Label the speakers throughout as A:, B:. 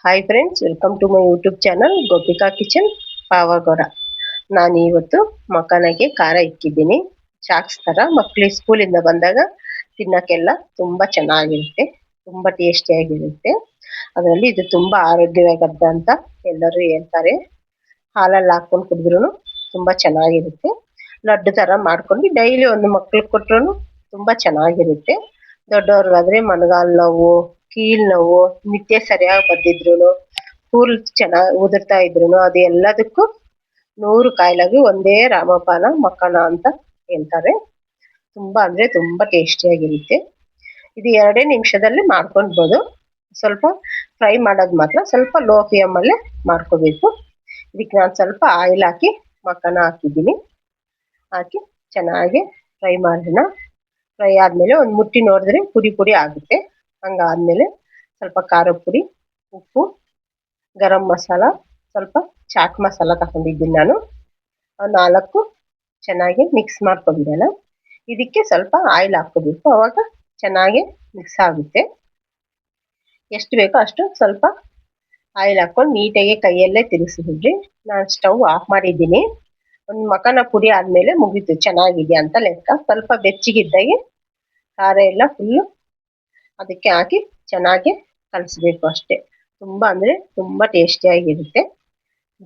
A: Hi friends, welcome to my YouTube channel Gopika kitchen Pavagowda. ನಾನು ಇವತ್ತು ಮಕ್ಕನಿಗೆ ಖಾರ ಇಕ್ಕಿದ್ದೀನಿ. ಚಾಕ್ಸ್ ಥರ ಮಕ್ಕಳು ಸ್ಕೂಲಿಂದ ಬಂದಾಗ ತಿನ್ನೋಕ್ಕೆಲ್ಲ ತುಂಬ ಚೆನ್ನಾಗಿರುತ್ತೆ, ತುಂಬ ಟೇಸ್ಟಿಯಾಗಿರುತ್ತೆ. ಅದರಲ್ಲಿ ಇದು ತುಂಬ ಆರೋಗ್ಯವಾಗದ್ದ ಅಂತ ಎಲ್ಲರೂ ಹೇಳ್ತಾರೆ. ಹಾಲಲ್ಲಿ ಹಾಕ್ಕೊಂಡು ಕುಡಿದ್ರೂ ತುಂಬ ಚೆನ್ನಾಗಿರುತ್ತೆ. ಲಡ್ಡು ಥರ ಮಾಡ್ಕೊಂಡು ಡೈಲಿ ಒಂದು ಮಕ್ಳಿಗೆ ಕೊಟ್ರೂ ತುಂಬ ಚೆನ್ನಾಗಿರುತ್ತೆ. ದೊಡ್ಡವ್ರಿಗಾದ್ರೆ ಮೊಣಗಾಲು ನೋವು, ಕೀಲ್ ನೋವು, ನಿದ್ದೆ ಸರಿಯಾಗಿ ಬಂದಿದ್ರು, ಕೂಲ್ ಚೆನ್ನಾಗಿ ಉದುರ್ತಾ ಇದ್ರು, ಅದು ಎಲ್ಲದಕ್ಕೂ 100 ಕಾಯಿಲೆಗೂ ಒಂದೇ ರಾಮಪಾನ ಮಕ್ಕನ ಅಂತ ಹೇಳ್ತಾರೆ. ತುಂಬಾ ಅಂದ್ರೆ ತುಂಬಾ ಟೇಸ್ಟಿಯಾಗಿರುತ್ತೆ. ಇದು 2 ನಿಮಿಷದಲ್ಲಿ ಮಾಡ್ಕೊಳ್ಬೋದು. ಸ್ವಲ್ಪ ಫ್ರೈ ಮಾಡೋದು ಮಾತ್ರ ಸ್ವಲ್ಪ ಲೋ ಫ್ಲೇಮ್ ಅಲ್ಲೇ ಮಾಡ್ಕೋಬೇಕು. ಇದಕ್ಕೆ ನಾನು ಸ್ವಲ್ಪ ಆಯಿಲ್ ಹಾಕಿ ಮಕ್ಕನ ಹಾಕಿದ್ದೀನಿ. ಹಾಕಿ ಚೆನ್ನಾಗಿ ಫ್ರೈ ಮಾಡೋಣ. ಫ್ರೈ ಆದಮೇಲೆ ಒಂದು ಮುಟ್ಟಿ ನೋಡಿದ್ರೆ ಪುಡಿ ಪುಡಿ ಆಗುತ್ತೆ. ಹಂಗಾದ್ಮೇಲೆ ಸ್ವಲ್ಪ ಖಾರದ ಪುಡಿ, ಉಪ್ಪು, ಗರಂ ಮಸಾಲ, ಸ್ವಲ್ಪ ಚಾಟ್ ಮಸಾಲ ತಗೊಂಡಿದ್ದೀನಿ ನಾನು. 4 ಚೆನ್ನಾಗಿ ಮಿಕ್ಸ್ ಮಾಡ್ಕೊಂಡಿರೋಣ. ಇದಕ್ಕೆ ಸ್ವಲ್ಪ ಆಯಿಲ್ ಹಾಕೋಬೇಕು, ಅವಾಗ ಚೆನ್ನಾಗಿ ಮಿಕ್ಸ್ ಆಗುತ್ತೆ. ಎಷ್ಟು ಬೇಕೋ ಅಷ್ಟು ಸ್ವಲ್ಪ ಆಯಿಲ್ ಹಾಕೊಂಡು ನೀಟಾಗಿ ಕೈಯಲ್ಲೇ ತಿರುಗಿಸಿಬಿಡ್ರಿ. ನಾನು ಸ್ಟವ್ ಆಫ್ ಮಾಡಿದ್ದೀನಿ. ಒಂದು ಮಕ್ಕನ ಪುಡಿ ಆದಮೇಲೆ ಮುಗೀತು, ಚೆನ್ನಾಗಿದೆ ಅಂತ ಲೆಕ್ಕ. ಸ್ವಲ್ಪ ಬೆಚ್ಚಗಿದ್ದಾಗೆ ಖಾರ ಎಲ್ಲ ಫುಲ್ಲು ಅದಕ್ಕೆ ಹಾಕಿ ಚೆನ್ನಾಗಿ ಕಲಿಸ್ಬೇಕು ಅಷ್ಟೇ. ತುಂಬ ಅಂದರೆ ತುಂಬ ಟೇಸ್ಟಿಯಾಗಿರುತ್ತೆ.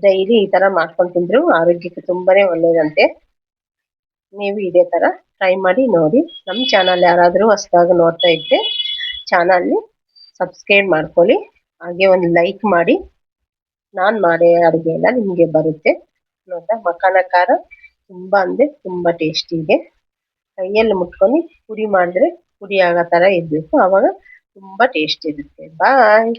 A: ಡೈಲಿ ಈ ಥರ ಮಾಡ್ಕೊಂಡು ತಿಂದರೂ ಆರೋಗ್ಯಕ್ಕೆ ತುಂಬಾನೇ ಒಳ್ಳೆಯದಂತೆ. ನೀವು ಇದೇ ಥರ ಟ್ರೈ ಮಾಡಿ ನೋಡಿ. ನಮ್ಮ ಚಾನಲ್ ಯಾರಾದರೂ ಹೊಸದಾಗಿ ನೋಡ್ತಾ ಇದ್ದರೆ ಚಾನಲ್ని ಸಬ್ಸ್ಕ್ರೈಬ್ ಮಾಡ್ಕೊಳ್ಳಿ, ಹಾಗೆ ಒಂದು ಲೈಕ್ ಮಾಡಿ. ನಾನು ಮಾಡೋ ಅಡುಗೆ ಎಲ್ಲ ನಿಮಗೆ ಬರುತ್ತೆ. ನೋಡ್ತಾ ಮಕ್ಕನ ಖಾರ ತುಂಬ ಅಂದರೆ ತುಂಬ ಟೇಸ್ಟಿ ಇದೆ. ಕೈಯಲ್ಲಿ ಮುಟ್ಕೊಂಡು ಪುಡಿ ಮಾಡಿದ್ರೆ ಪುಡಿ ಆಗೋ ಥರ ಇರಬೇಕು, ಆವಾಗ ತುಂಬ ಟೇಸ್ಟ್ ಇರುತ್ತೆ. ಬಾಯ್.